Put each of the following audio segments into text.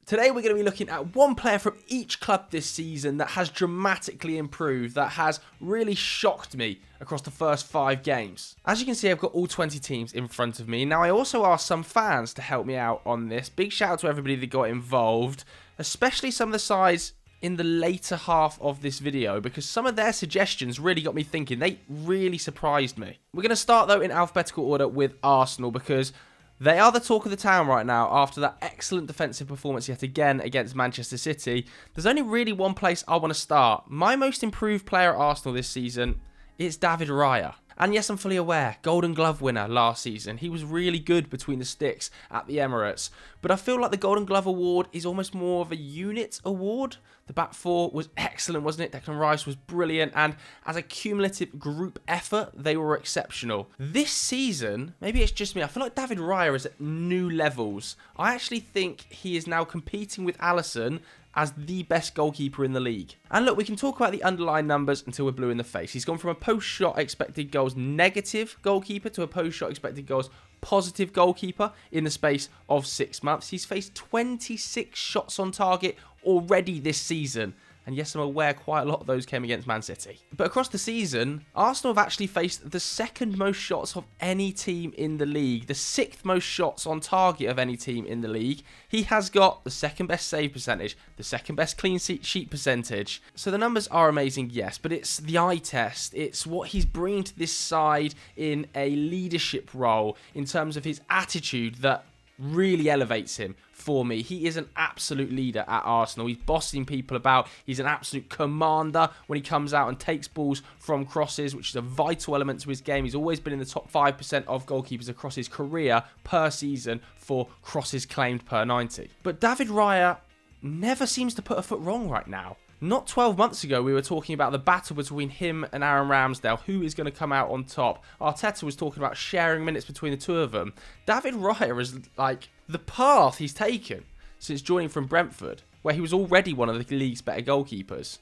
Today we're going to be looking at one player from each club this season that has dramatically improved, that has really shocked me across the first 5 games. As you can see, I've got all 20 teams in front of me. Now, I also asked some fans to help me out on this. Big shout out to everybody that got involved, especially some of the sides in the later half of this video, because some of their suggestions really got me thinking. They really surprised me. We're going to start, though, in alphabetical order with Arsenal, because they are the talk of the town right now after that excellent defensive performance yet again against Manchester City. There's only really one place I want to start. My most improved player at Arsenal this season is David Raya. And yes, I'm fully aware, Golden Glove winner last season. He was really good between the sticks at the Emirates. But I feel like the Golden Glove award is almost more of a unit award. The back four was excellent, wasn't it? Declan Rice was brilliant. And as a cumulative group effort, they were exceptional. This season, maybe it's just me, I feel like David Raya is at new levels. I actually think he is now competing with Alisson as the best goalkeeper in the league. And look, we can talk about the underlying numbers until we're blue in the face. He's gone from a post-shot expected goals negative goalkeeper to a post-shot expected goals positive goalkeeper in the space of 6 months. He's faced 26 shots on target already this season. And yes, I'm aware quite a lot of those came against Man City. But across the season, Arsenal have actually faced the second most shots of any team in the league, the 6th most shots on target of any team in the league. He has got the second best save percentage, the second best clean sheet percentage. So the numbers are amazing, yes, but it's the eye test. It's what he's bringing to this side in a leadership role in terms of his attitude that really elevates him for me. He is an absolute leader at Arsenal. He's bossing people about. He's an absolute commander when he comes out and takes balls from crosses, which is a vital element to his game. He's always been in the top 5% of goalkeepers across his career per season for crosses claimed per 90. But David Raya never seems to put a foot wrong right now. Not 12 months ago, we were talking about the battle between him and Aaron Ramsdale, who is going to come out on top. Arteta was talking about sharing minutes between the two of them. David Raya is like the path he's taken since joining from Brentford, where he was already one of the league's better goalkeepers.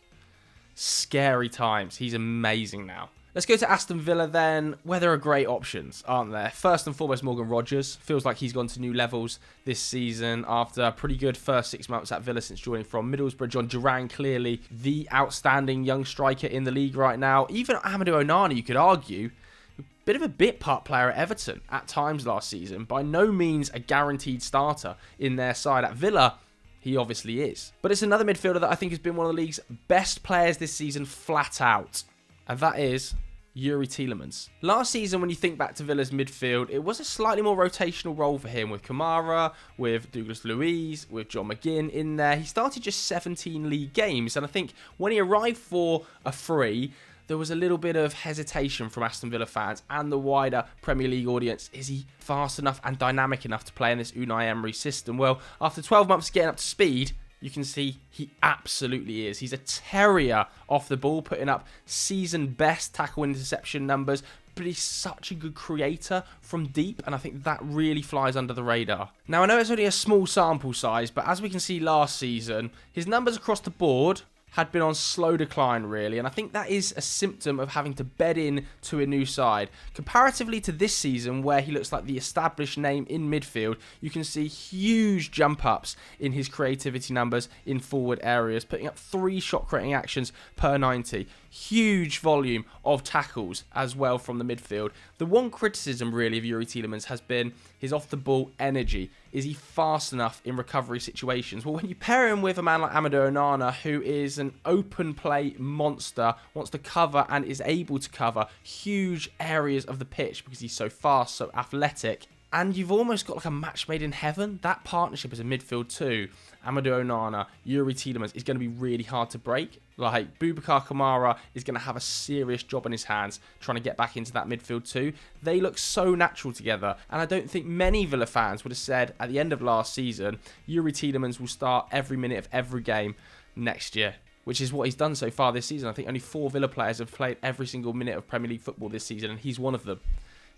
Scary times. He's amazing now. Let's go to Aston Villa then, where there are great options, aren't there? First and foremost, Morgan Rogers. Feels like he's gone to new levels this season after a pretty good first 6 months at Villa since joining from Middlesbrough. John Duran, clearly the outstanding young striker in the league right now. Even Amadou Onana, you could argue, a bit of a bit part player at Everton at times last season. By no means a guaranteed starter in their side. At Villa, he obviously is. But it's another midfielder that I think has been one of the league's best players this season flat out. And that is Youri Tielemans. Last season, when you think back to Villa's midfield, it was a slightly more rotational role for him with Kamara, with Douglas Luiz, with John McGinn in there. He started just 17 league games, and I think when he arrived for a free, there was a little bit of hesitation from Aston Villa fans and the wider Premier League audience. Is he fast enough and dynamic enough to play in this Unai Emery system? Well, after 12 months getting up to speed, you can see he absolutely is. He's a terrier off the ball, putting up season best tackle interception numbers, but he's such a good creator from deep, and I think that really flies under the radar. Now, I know it's only a small sample size, but as we can see last season, his numbers across the board had been on slow decline, really, and I think that is a symptom of having to bed in to a new side. Comparatively to this season, where he looks like the established name in midfield, you can see huge jump ups in his creativity numbers in forward areas, putting up 3 shot creating actions per 90. Huge volume of tackles as well from the midfield. The one criticism really of Youri Tielemans has been his off-the-ball energy. Is he fast enough in recovery situations? Well, when you pair him with a man like Amadou Onana, who is an open play monster, wants to cover and is able to cover huge areas of the pitch because he's so fast, so athletic, and you've almost got like a match made in heaven. That partnership as a midfield too, Amadou Onana, Youri Tielemans, is going to be really hard to break. Like, Boubacar Kamara is going to have a serious job on his hands trying to get back into that midfield too. They look so natural together, and I don't think many Villa fans would have said at the end of last season, Youri Tielemans will start every minute of every game next year, which is what he's done so far this season. I think only 4 Villa players have played every single minute of Premier League football this season, and he's one of them.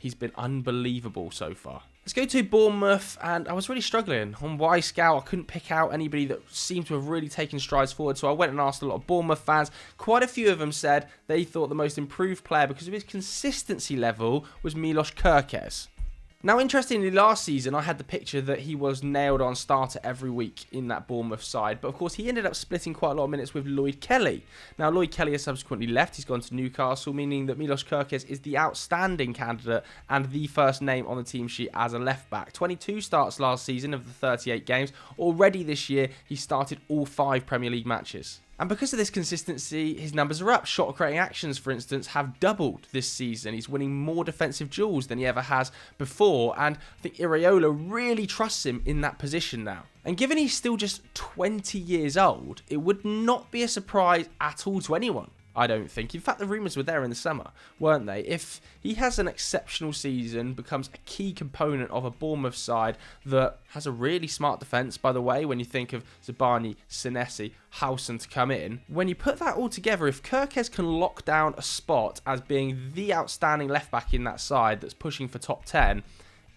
He's been unbelievable so far. Let's go to Bournemouth, and I was really struggling. On Scout, I couldn't pick out anybody that seemed to have really taken strides forward, so I went and asked a lot of Bournemouth fans. Quite a few of them said they thought the most improved player, because of his consistency level, was Milos Kerkez. Now, interestingly, last season, I had the picture that he was nailed on starter every week in that Bournemouth side. But, of course, he ended up splitting quite a lot of minutes with Lloyd Kelly. Now, Lloyd Kelly has subsequently left. He's gone to Newcastle, meaning that Milos Kerkez is the outstanding candidate and the first name on the team sheet as a left-back. 22 starts last season of the 38 games. Already this year, he started all 5 Premier League matches. And because of this consistency, his numbers are up. Shot creating actions, for instance, have doubled this season. He's winning more defensive duels than he ever has before. And I think Iraola really trusts him in that position now. And given he's still just 20 years old, it would not be a surprise at all to anyone, I don't think. In fact, the rumours were there in the summer, weren't they? If he has an exceptional season, becomes a key component of a Bournemouth side that has a really smart defence, by the way, when you think of Zabani, Senesi, Howson to come in. When you put that all together, if Kerkez can lock down a spot as being the outstanding left-back in that side that's pushing for top 10,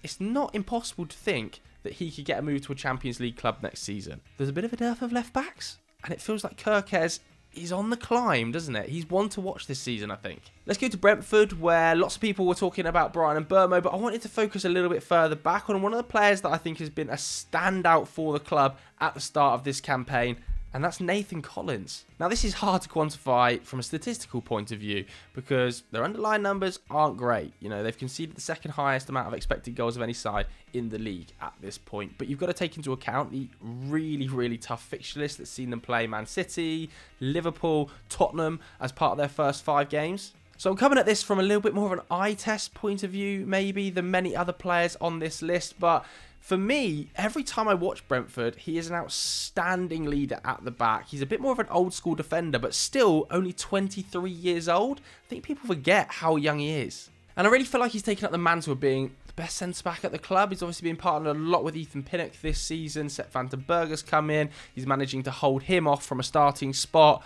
it's not impossible to think that he could get a move to a Champions League club next season. There's a bit of a dearth of left-backs, and it feels like Kerkez is on the climb, doesn't it? He's one to watch this season, I think. Let's go to Brentford, where lots of people were talking about Brighton and Burmo, but I wanted to focus a little bit further back on one of the players that I think has been a standout for the club at the start of this campaign, and that's Nathan Collins. Now, this is hard to quantify from a statistical point of view because their underlying numbers aren't great. You know, they've conceded the second highest amount of expected goals of any side in the league at this point. But you've got to take into account the really, really tough fixture list that's seen them play Man City, Liverpool, Tottenham as part of their first 5 games. So I'm coming at this from a little bit more of an eye test point of view, maybe, than many other players on this list. But for me, every time I watch Brentford, he is an outstanding leader at the back. He's a bit more of an old school defender, but still only 23 years old. I think people forget how young he is. And I really feel like he's taken up the mantle of being the best centre-back at the club. He's obviously been partnered a lot with Ethan Pinnock this season. Sepp van den Berg's come in. He's managing to hold him off from a starting spot.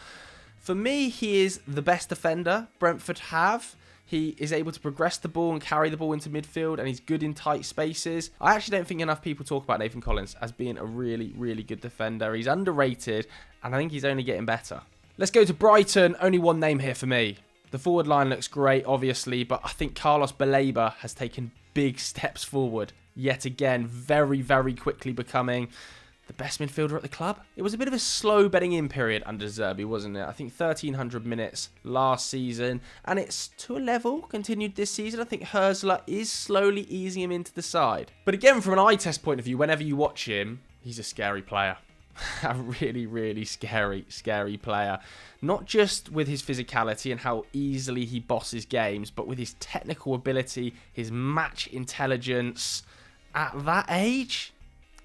For me, he is the best defender Brentford have. He is able to progress the ball and carry the ball into midfield, and he's good in tight spaces. I actually don't think enough people talk about Nathan Collins as being a really, really good defender. He's underrated, and I think he's only getting better. Let's go to Brighton. Only one name here for me. The forward line looks great, obviously, but I think Carlos Baleba has taken big steps forward. Yet again, very, very quickly becoming the best midfielder at the club. It was a bit of a slow bedding in period under Zerbi, wasn't it? I think 1,300 minutes last season, and it's to a level continued this season. I think Herzler is slowly easing him into the side. But again, from an eye test point of view, whenever you watch him, he's a scary player. A really, really scary player. Not just with his physicality and how easily he bosses games, but with his technical ability, his match intelligence. At that age,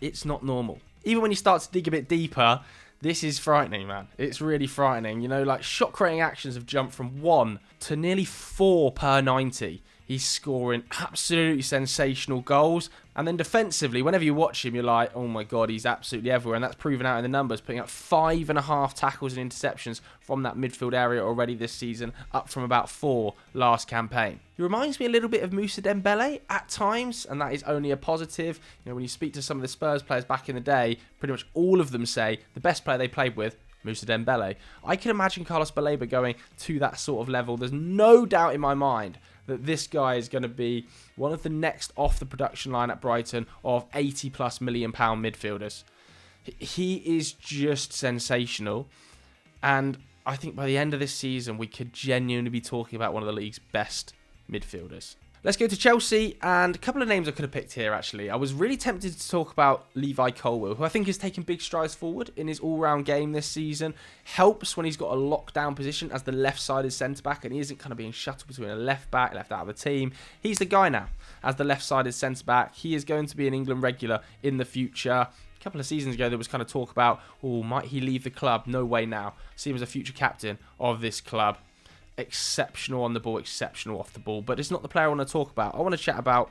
it's not normal. Even when you start to dig a bit deeper, this is frightening, man. It's really frightening. You know, like shot creating actions have jumped from 1 to nearly 4 per 90. He's scoring absolutely sensational goals. And then defensively, whenever you watch him, you're like, oh my God, he's absolutely everywhere. And that's proven out in the numbers, putting up 5.5 tackles and interceptions from that midfield area already this season, up from about 4 last campaign. He reminds me a little bit of Moussa Dembele at times, and that is only a positive. You know, when you speak to some of the Spurs players back in the day, pretty much all of them say the best player they played with, Moussa Dembele. I can imagine Carlos Baleba going to that sort of level. There's no doubt in my mind that this guy is going to be one of the next off the production line at Brighton of £80+ million midfielders. He is just sensational, and I think by the end of this season we could genuinely be talking about one of the league's best midfielders. Let's go to Chelsea, and a couple of names I could have picked here, actually. I was really tempted to talk about Levi Colwill, who I think has taken big strides forward in his all-round game this season. Helps when he's got a lockdown position as the left-sided centre-back, and he isn't kind of being shuttled between a left-back, left out of the team. He's the guy now as the left-sided centre-back. He is going to be an England regular in the future. A couple of seasons ago, there was kind of talk about, oh, might he leave the club? No way now. See him as a future captain of this club. Exceptional on the ball, exceptional off the ball, but it's not the player I want to talk about. I want to chat about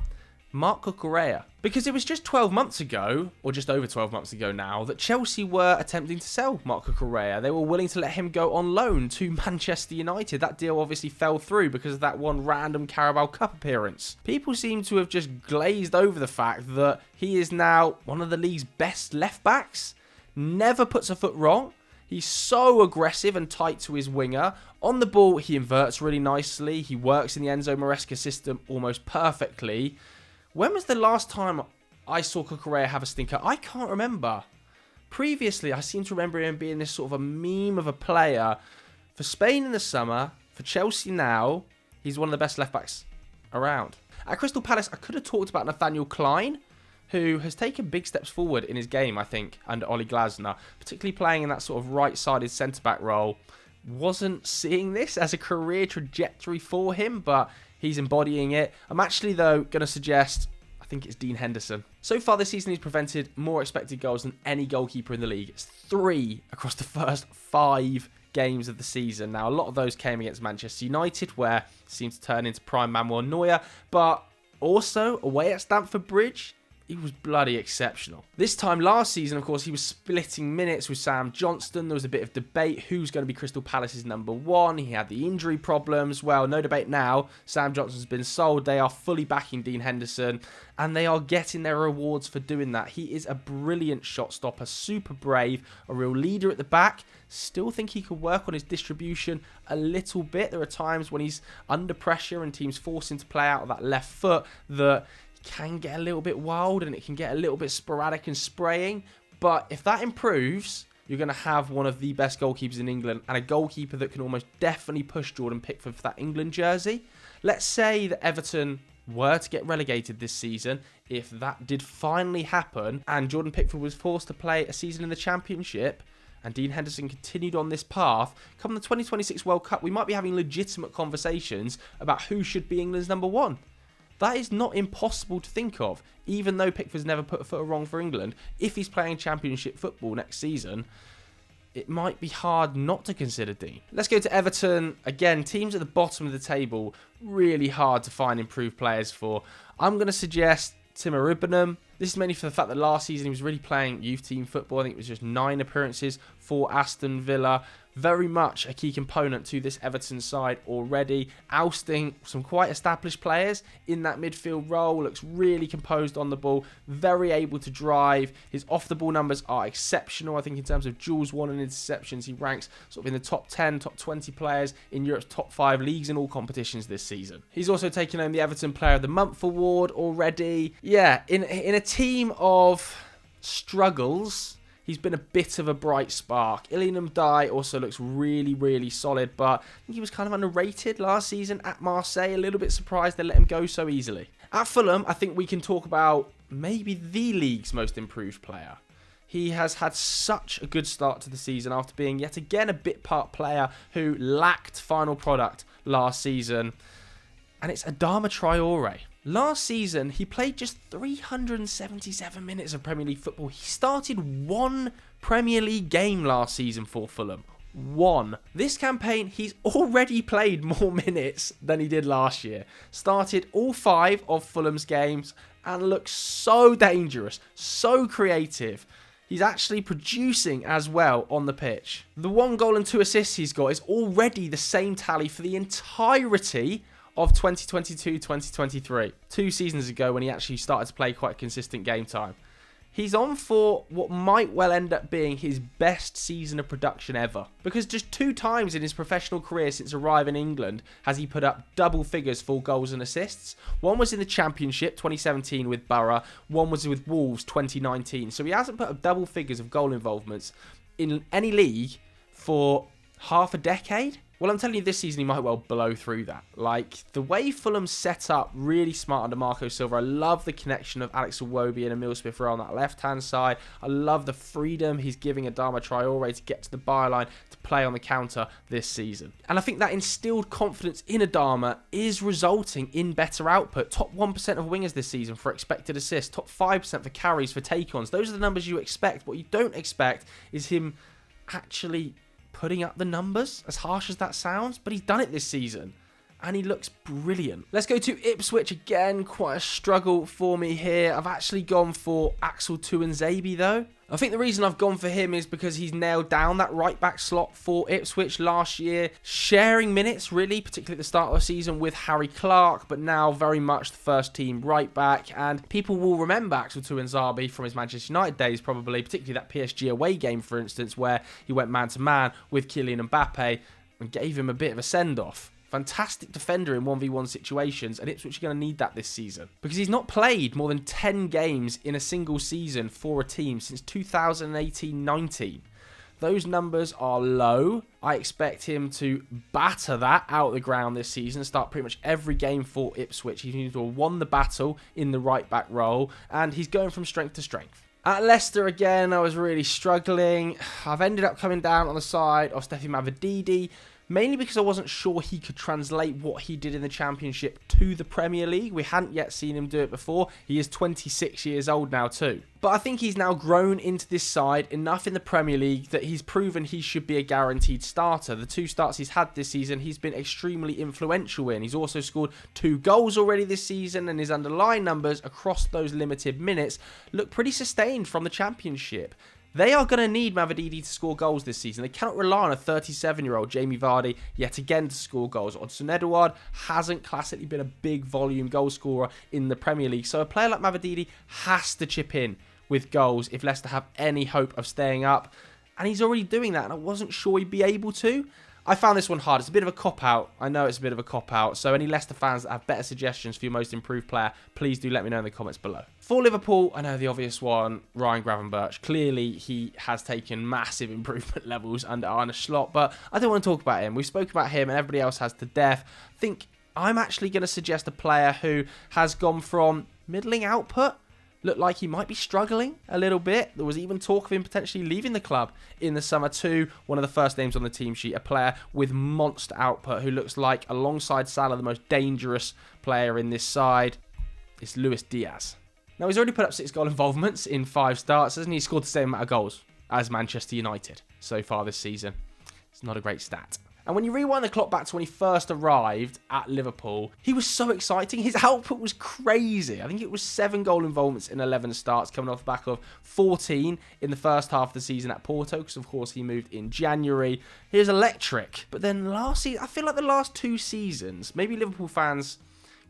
Marco Correa, because it was just 12 months ago, or just over 12 months ago now, that Chelsea were attempting to sell Marco Correa. They were willing to let him go on loan to Manchester United. That deal obviously fell through because of that one random Carabao Cup appearance. People seem to have just glazed over the fact that he is now one of the league's best left backs. Never puts a foot wrong. He's so aggressive and tight to his winger. On the ball, he inverts really nicely. He works in the Enzo Maresca system almost perfectly. When was the last time I saw Cucurella have a stinker? I can't remember. Previously, I seem to remember him being this sort of a meme of a player. For Spain in the summer, for Chelsea now, he's one of the best left-backs around. At Crystal Palace, I could have talked about Nathaniel Klein, who has taken big steps forward in his game, I think, under Oli Glasner, particularly playing in that sort of right-sided centre-back role. Wasn't seeing this as a career trajectory for him, but he's embodying it. I'm actually, though, going to suggest, I think it's Dean Henderson. So far this season, he's prevented more expected goals than any goalkeeper in the league. It's 3 across the first 5 games of the season. Now, a lot of those came against Manchester United, where it seemed to turn into prime Manuel Neuer, but also away at Stamford Bridge, he was bloody exceptional. This time last season, of course, he was splitting minutes with Sam Johnston. There was a bit of debate who's going to be Crystal Palace's number 1. He had the injury problems. Well, no debate now. Sam Johnston's been sold. They are fully backing Dean Henderson, and they are getting their rewards for doing that. He is a brilliant shot stopper, super brave, a real leader at the back. Still think he could work on his distribution a little bit. There are times when he's under pressure and teams force him to play out of that left foot that can get a little bit wild and it can get a little bit sporadic and spraying. But if that improves, you're going to have one of the best goalkeepers in England and a goalkeeper that can almost definitely push Jordan Pickford for that England jersey. Let's say that Everton were to get relegated this season. If that did finally happen and Jordan Pickford was forced to play a season in the Championship and Dean Henderson continued on this path, come the 2026 World Cup, we might be having legitimate conversations about who should be England's number 1. That is not impossible to think of, even though Pickford's never put a foot wrong for England. If he's playing Championship football next season, it might be hard not to consider Dean. Let's go to Everton. Again, teams at the bottom of the table, really hard to find improved players for. I'm going to suggest Timo Ribbenham. This is mainly for the fact that last season he was really playing youth team football. I think it was just 9 appearances for Aston Villa. Very much a key component to this Everton side already. Ousting some quite established players in that midfield role. Looks really composed on the ball. Very able to drive. His off-the-ball numbers are exceptional. I think in terms of duels won and interceptions, he ranks sort of in the top 10, top 20 players in Europe's top 5 leagues in all competitions this season. He's also taken home the Everton Player of the Month award already. Yeah, in a team of struggles, he's been a bit of a bright spark. Ilian Ndiaye also looks really, really solid, but I think he was kind of underrated last season at Marseille. A little bit surprised they let him go so easily. At Fulham, I think we can talk about maybe the league's most improved player. He has had such a good start to the season after being yet again a bit part player who lacked final product last season. And it's Adama Traore. Last season, he played just 377 minutes of Premier League football. He started 1 Premier League game last season for Fulham. 1. This campaign, he's already played more minutes than he did last year. Started all 5 of Fulham's games and looks so dangerous, so creative. He's actually producing as well on the pitch. The 1 goal and 2 assists he's got is already the same tally for the entirety of 2022-2023, 2 seasons ago when he actually started to play quite consistent game time. He's on for what might well end up being his best season of production ever, because just 2 times in his professional career since arriving in England has he put up double figures for goals and assists. 1 was in the Championship 2017 with Borough, 1 was with Wolves 2019. So he hasn't put up double figures of goal involvements in any league for half a decade. Well, I'm telling you, this season he might well blow through that. Like, the way Fulham's set up, really smart under Marco Silva. I love the connection of Alex Iwobi and Emile Smith-Rowe on that left-hand side. I love the freedom he's giving Adama Traore to get to the byline, to play on the counter this season. And I think that instilled confidence in Adama is resulting in better output. Top 1% of wingers this season for expected assists. Top 5% for carries, for take-ons. Those are the numbers you expect. What you don't expect is him actually putting up the numbers, as harsh as that sounds, but he's done it this season and he looks brilliant. Let's go to Ipswich again. Quite a struggle for me here. I've actually gone for Axel Tuanzebe though. I think the reason I've gone for him is because he's nailed down that right back slot for Ipswich last year, sharing minutes really, particularly at the start of the season with Harry Clarke, but now very much the first team right back. And people will remember Axel Tuanzebe from his Manchester United days probably, particularly that PSG away game for instance, where he went man to man with Kylian Mbappe and gave him a bit of a send-off. Fantastic defender in 1v1 situations, and Ipswich are going to need that this season. Because he's not played more than 10 games in a single season for a team since 2018-19. Those numbers are low. I expect him to batter that out the ground this season, start pretty much every game for Ipswich. He's going to have won the battle in the right-back role, and he's going from strength to strength. At Leicester, again, I was really struggling. I've ended up coming down on the side of Stefan Mavididi, mainly because I wasn't sure he could translate what he did in the Championship to the Premier League. We hadn't yet seen him do it before. He is 26 years old now too. But I think he's now grown into this side enough in the Premier League that he's proven he should be a guaranteed starter. The 2 starts he's had this season, he's been extremely influential in. He's also scored 2 goals already this season, and his underlying numbers across those limited minutes look pretty sustained from the Championship. They are going to need Mavididi to score goals this season. They cannot rely on a 37-year-old Jamie Vardy yet again to score goals. Odson Edouard hasn't classically been a big volume goal scorer in the Premier League. So a player like Mavididi has to chip in with goals if Leicester have any hope of staying up. And he's already doing that, and I wasn't sure he'd be able to. I found this one hard. It's a bit of a cop-out. I know it's a bit of a cop-out. So any Leicester fans that have better suggestions for your most improved player, please do let me know in the comments below. For Liverpool, I know the obvious one, Ryan Gravenberch. Clearly, he has taken massive improvement levels under Arne Slot, but I don't want to talk about him. We've spoken about him and everybody else has to death. I think I'm actually going to suggest a player who has gone from middling output, looked like he might be struggling a little bit. There was even talk of him potentially leaving the club in the summer too. One of the first names on the team sheet, a player with monster output who looks like, alongside Salah, the most dangerous player in this side. It's Luis Diaz. Now, he's already put up 6 goal involvements in 5 starts, hasn't he? He scored the same amount of goals as Manchester United so far this season. It's not a great stat. And when you rewind the clock back to when he first arrived at Liverpool, he was so exciting. His output was crazy. I think it was 7 goal involvements in 11 starts, coming off the back of 14 in the first half of the season at Porto, because of course he moved in January. He was electric. But then last season, I feel like the last 2 seasons, maybe Liverpool fans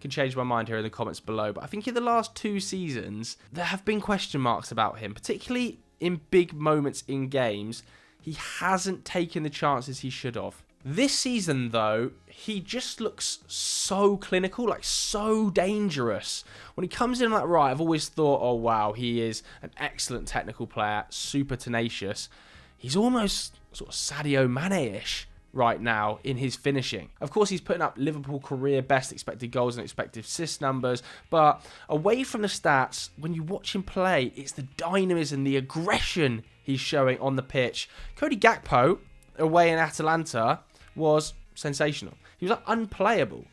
can change my mind here in the comments below, but I think in the last 2 seasons, there have been question marks about him, particularly in big moments in games. He hasn't taken the chances he should have. This season, though, he just looks so clinical, like so dangerous. When he comes in like that right, I've always thought, oh wow, he is an excellent technical player, super tenacious. He's almost sort of Sadio Mane-ish right now in his finishing. Of course, he's putting up Liverpool career best expected goals and expected assist numbers, but away from the stats, when you watch him play, it's the dynamism, the aggression he's showing on the pitch. Cody Gakpo, away in Atalanta, was sensational. He was unplayable.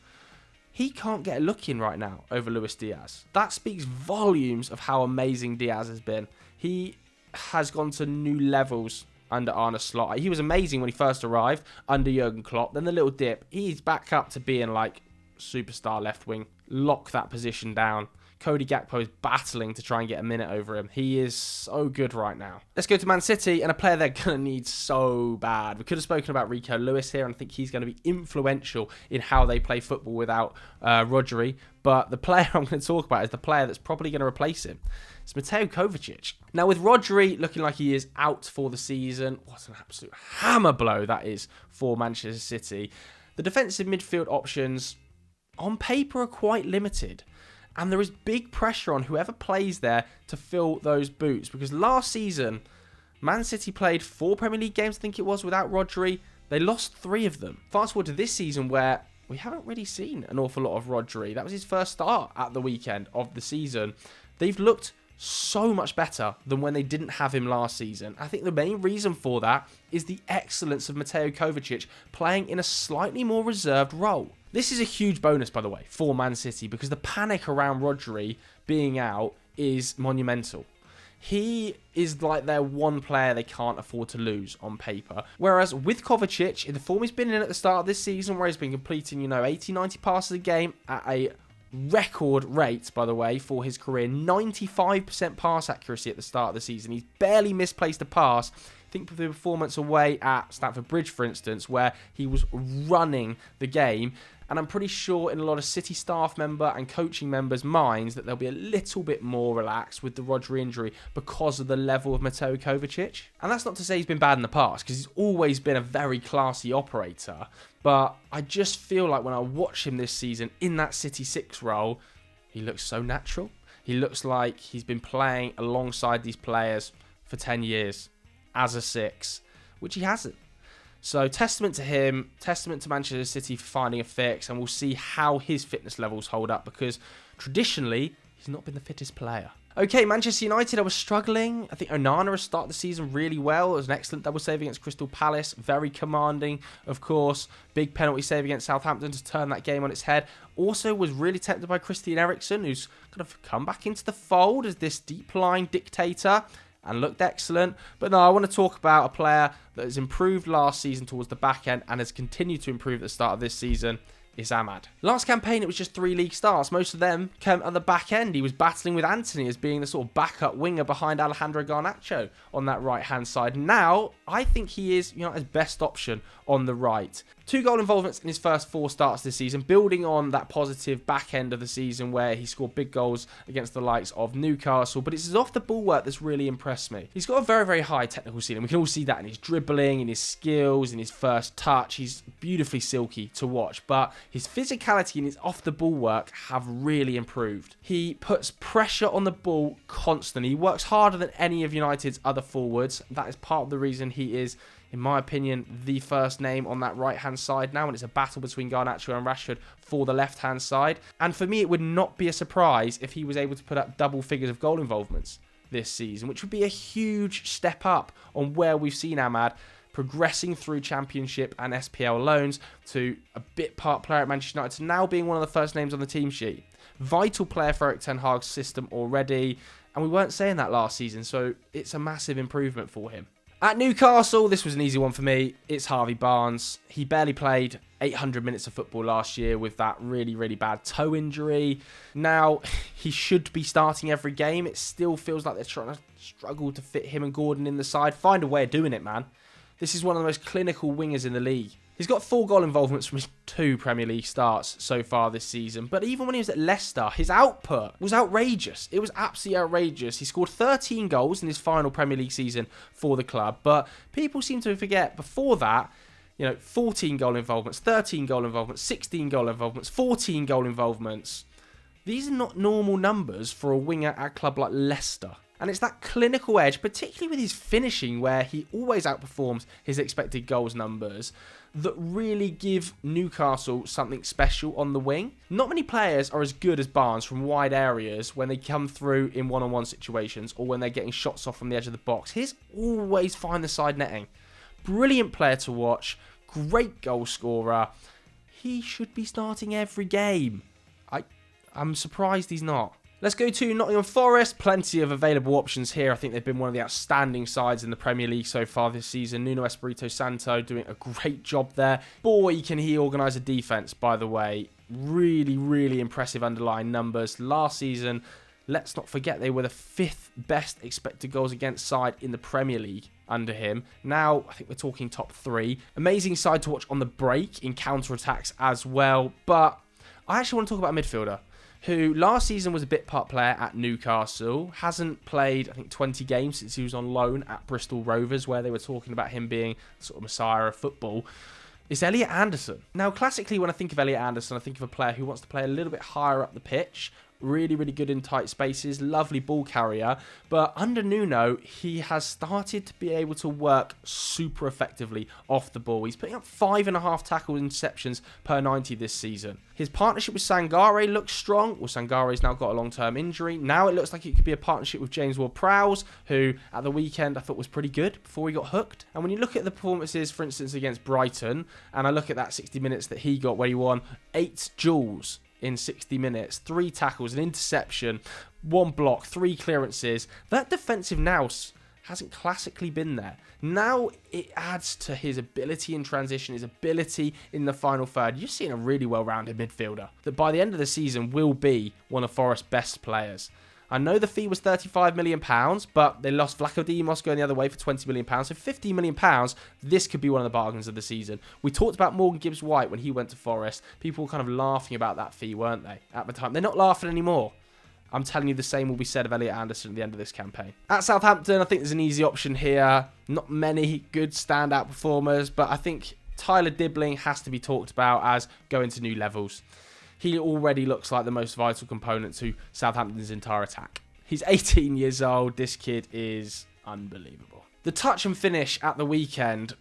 He can't get a look in right now over Luis Diaz. That speaks volumes of how amazing Diaz has been. He has gone to new levels under Arne Slot. He was amazing when he first arrived under Jurgen Klopp. Then the little dip. He's back up to being like superstar left wing. Lock that position down. Cody Gakpo is battling to try and get a minute over him. He is so good right now. Let's go to Man City, and a player they're going to need so bad. We could have spoken about Rico Lewis here, and I think he's going to be influential in how they play football without Rodri. But the player I'm going to talk about is the player that's probably going to replace him. It's Mateo Kovacic. Now, with Rodri looking like he is out for the season, what an absolute hammer blow that is for Manchester City. The defensive midfield options on paper are quite limited. And there is big pressure on whoever plays there to fill those boots. Because last season, Man City played 4 Premier League games, I think it was, without Rodri. They lost 3 of them. Fast forward to this season where we haven't really seen an awful lot of Rodri. That was his first start at the weekend of the season. They've looked so much better than when they didn't have him last season. I think the main reason for that is the excellence of Mateo Kovacic playing in a slightly more reserved role. This is a huge bonus, by the way, for Man City, because the panic around Rodri being out is monumental. He is like their one player they can't afford to lose on paper. Whereas with Kovacic, in the form he's been in at the start of this season, where he's been completing, 80, 90 passes a game at a record rate, by the way, for his career, 95% pass accuracy at the start of the season. He's barely misplaced a pass. Think of the performance away at Stamford Bridge, for instance, where he was running the game. And I'm pretty sure in a lot of City staff member and coaching members' minds that they'll be a little bit more relaxed with the Rodri injury because of the level of Mateo Kovacic. And that's not to say he's been bad in the past, because he's always been a very classy operator. But I just feel like when I watch him this season in that City 6 role, he looks so natural. He looks like he's been playing alongside these players for 10 years as a 6, which he hasn't. So testament to him, testament to Manchester City for finding a fix, and we'll see how his fitness levels hold up, because traditionally, he's not been the fittest player. Okay, Manchester United, I was struggling. I think Onana has started the season really well. It was an excellent double save against Crystal Palace. Very commanding, of course. Big penalty save against Southampton to turn that game on its head. Also was really tempted by Christian Eriksen, who's kind of come back into the fold as this deep-lying dictator and looked excellent. But no, I want to talk about a player that has improved last season towards the back end and has continued to improve at the start of this season. Is Ahmad. Last campaign, it was just 3 league starts. Most of them came at the back end. He was battling with Anthony as being the sort of backup winger behind Alejandro Garnacho on that right-hand side. Now, I think he is United's best option on the right. 2 goal involvements in his first 4 starts this season, building on that positive back end of the season where he scored big goals against the likes of Newcastle. But it's his off-the-ball work that's really impressed me. He's got a very, very high technical ceiling. We can all see that in his dribbling, in his skills, in his first touch. He's beautifully silky to watch, but his physicality and his off-the-ball work have really improved. He puts pressure on the ball constantly. He works harder than any of United's other forwards. That is part of the reason he is, in my opinion, the first name on that right-hand side now, and it's a battle between Garnacho and Rashford for the left-hand side. And for me, it would not be a surprise if he was able to put up double figures of goal involvements this season, which would be a huge step up on where we've seen Ahmad progressing through Championship and SPL loans to a bit part player at Manchester United to now being one of the first names on the team sheet. Vital player for Erik ten Hag's system already, and we weren't saying that last season, so it's a massive improvement for him. At Newcastle, this was an easy one for me. It's Harvey Barnes. He barely played 800 minutes of football last year with that really, really bad toe injury. Now, he should be starting every game. It still feels like they're trying to struggle to fit him and Gordon in the side. Find a way of doing it, man. This is one of the most clinical wingers in the league. He's got 4 goal involvements from his 2 Premier League starts so far this season. But even when he was at Leicester, his output was outrageous. It was absolutely outrageous. He scored 13 goals in his final Premier League season for the club. But people seem to forget before that, 14 goal involvements, 13 goal involvements, 16 goal involvements, 14 goal involvements. These are not normal numbers for a winger at a club like Leicester. And it's that clinical edge, particularly with his finishing, where he always outperforms his expected goals numbers, that really give Newcastle something special on the wing. Not many players are as good as Barnes from wide areas when they come through in one-on-one situations or when they're getting shots off from the edge of the box. He's always find the side netting. Brilliant player to watch. Great goal scorer. He should be starting every game. I'm surprised he's not. Let's go to Nottingham Forest. Plenty of available options here. I think they've been one of the outstanding sides in the Premier League so far this season. Nuno Espirito Santo doing a great job there. Boy, can he organise a defence, by the way. Really, really impressive underlying numbers. Last season, let's not forget, they were the 5th best expected goals against side in the Premier League under him. Now, I think we're talking top 3. Amazing side to watch on the break in counter-attacks as well. But I actually want to talk about a midfielder who last season was a bit part player at Newcastle, hasn't played, I think, 20 games since he was on loan at Bristol Rovers, where they were talking about him being sort of messiah of football. It's Elliot Anderson. Now, classically, when I think of Elliot Anderson, I think of a player who wants to play a little bit higher up the pitch. Really, really good in tight spaces. Lovely ball carrier. But under Nuno, he has started to be able to work super effectively off the ball. He's putting up 5.5 tackle interceptions per 90 this season. His partnership with Sangare looks strong. Well, Sangare's now got a long-term injury. Now it looks like it could be a partnership with James Ward-Prowse, who at the weekend I thought was pretty good before he got hooked. And when you look at the performances, for instance, against Brighton, and I look at that 60 minutes that he got where he won 8 duels in 60 minutes, 3 tackles, an interception, 1 block, 3 clearances. That defensive nous hasn't classically been there. Now it adds to his ability in transition, his ability in the final third. You're seeing a really well-rounded midfielder that by the end of the season will be one of Forest's best players. I know the fee was £35 million, but they lost Vlaco Dimos going the other way for £20 million. So £50 million, this could be one of the bargains of the season. We talked about Morgan Gibbs-White when he went to Forest. People were kind of laughing about that fee, weren't they, at the time? They're not laughing anymore. I'm telling you, the same will be said of Elliot Anderson at the end of this campaign. At Southampton, I think there's an easy option here. Not many good standout performers, but I think Tyler Dibbling has to be talked about as going to new levels. He already looks like the most vital component to Southampton's entire attack. He's 18 years old. This kid is unbelievable. The touch and finish at the weekend,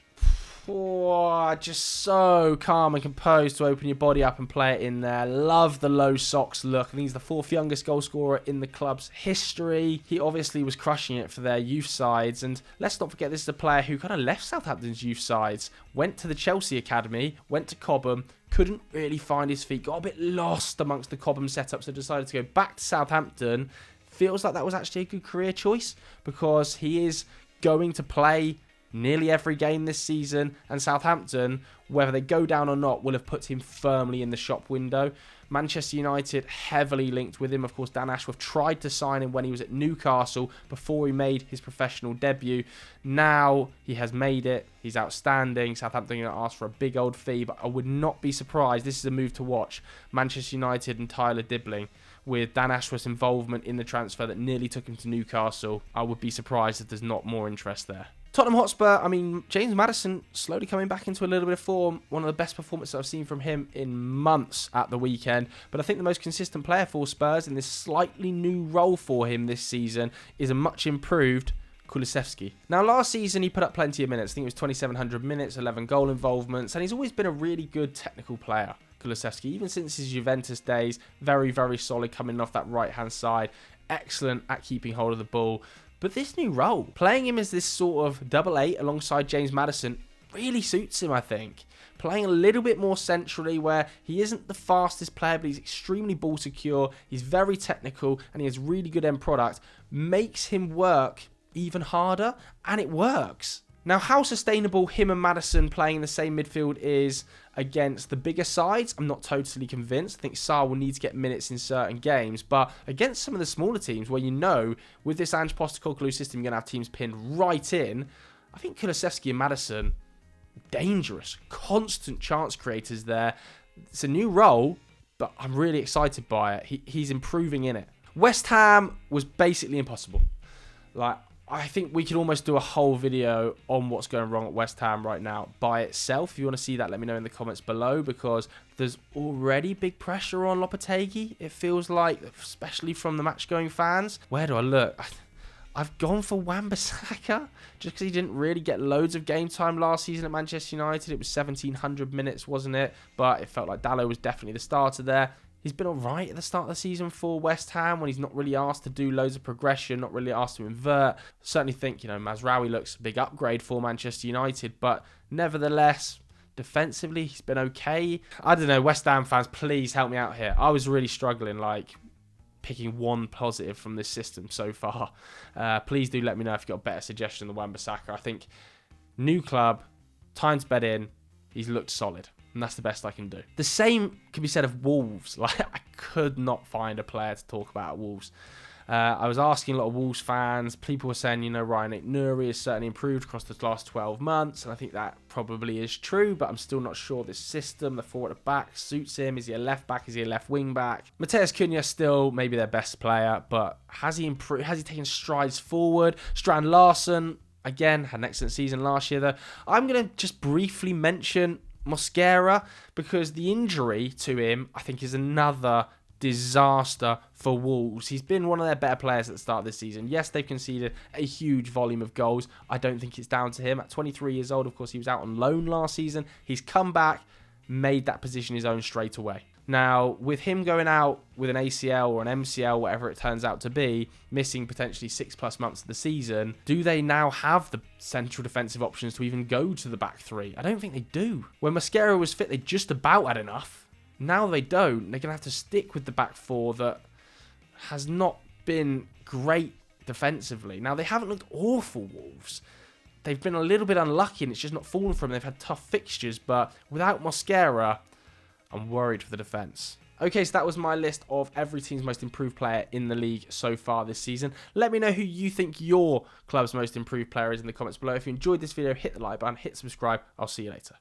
just so calm and composed to open your body up and play it in there. Love the low socks look. I think he's the 4th youngest goal scorer in the club's history. He obviously was crushing it for their youth sides. And let's not forget, this is a player who kind of left Southampton's youth sides, went to the Chelsea academy, went to Cobham, couldn't really find his feet, got a bit lost amongst the Cobham setup, so decided to go back to Southampton. Feels like that was actually a good career choice because he is going to play nearly every game this season, and Southampton, whether they go down or not, will have put him firmly in the shop window. Manchester United heavily linked with him. Of course, Dan Ashworth tried to sign him when he was at Newcastle before he made his professional debut. Now he has made it. He's outstanding. Southampton are going to ask for a big old fee, but I would not be surprised. This is a move to watch. Manchester United and Tyler Dibbling, with Dan Ashworth's involvement in the transfer that nearly took him to Newcastle. I would be surprised if there's not more interest there. Tottenham Hotspur, I mean, James Maddison slowly coming back into a little bit of form. One of the best performances I've seen from him in months at the weekend. But I think the most consistent player for Spurs in this slightly new role for him this season is a much improved Kulusevski. Now, last season, he put up plenty of minutes. I think it was 2,700 minutes, 11 goal involvements. And he's always been a really good technical player, Kulusevski. Even since his Juventus days, very, very solid coming off that right-hand side. Excellent at keeping hold of the ball. But this new role, playing him as this sort of double 8 alongside James Maddison, really suits him, I think. Playing a little bit more centrally where he isn't the fastest player, but he's extremely ball secure, he's very technical, and he has really good end product, makes him work even harder, and it works. Now, how sustainable him and Maddison playing in the same midfield is against the bigger sides, I'm not totally convinced. I think Sarr will need to get minutes in certain games, but against some of the smaller teams where you know with this Ange Postecoglou system you're going to have teams pinned right in, I think Kulusevski and Maddison, dangerous, constant chance creators there. It's a new role, but I'm really excited by it. He's improving in it. West Ham was basically impossible. I think we could almost do a whole video on what's going wrong at West Ham right now by itself. If you want to see that, let me know in the comments below, because there's already big pressure on Lopetegui, it feels like, especially from the match-going fans. Where do I look? I've gone for Wan-Bissaka, just because he didn't really get loads of game time last season at Manchester United. It was 1,700 minutes, wasn't it? But it felt like Dalot was definitely the starter there. He's been alright at the start of the season for West Ham when he's not really asked to do loads of progression, not really asked to invert. Certainly think, Mazraoui looks a big upgrade for Manchester United, but nevertheless, defensively, he's been okay. I don't know, West Ham fans, please help me out here. I was really struggling, picking one positive from this system so far. Please do let me know if you've got a better suggestion than Wan-Bissaka. I think new club, time to bed in, he's looked solid. And that's the best I can do. The same can be said of Wolves. I could not find a player to talk about at Wolves. I was asking a lot of Wolves fans. People were saying, Ryan Aït-Nouri has certainly improved across the last 12 months. And I think that probably is true. But I'm still not sure this system, the forward at back, suits him. Is he a left back? Is he a left wing back? Mateus Cunha still maybe their best player. But has he improved? Has he taken strides forward? Strand Larsen, again, had an excellent season last year, though. I'm going to just briefly mention Mosquera, because the injury to him, I think, is another disaster for Wolves. He's been one of their better players at the start of this season. Yes, they've conceded a huge volume of goals. I don't think it's down to him. At 23 years old, of course, he was out on loan last season. He's come back, made that position his own straight away. Now, with him going out with an ACL or an MCL, whatever it turns out to be, missing potentially 6+ months of the season, do they now have the central defensive options to even go to the back three? I don't think they do. When Mosquera was fit, they just about had enough. Now they don't. They're going to have to stick with the back four that has not been great defensively. Now, they haven't looked awful, Wolves. They've been a little bit unlucky and it's just not fallen for them. They've had tough fixtures, but without Mosquera, I'm worried for the defence. Okay, so that was my list of every team's most improved player in the league so far this season. Let me know who you think your club's most improved player is in the comments below. If you enjoyed this video, hit the like button, hit subscribe. I'll see you later.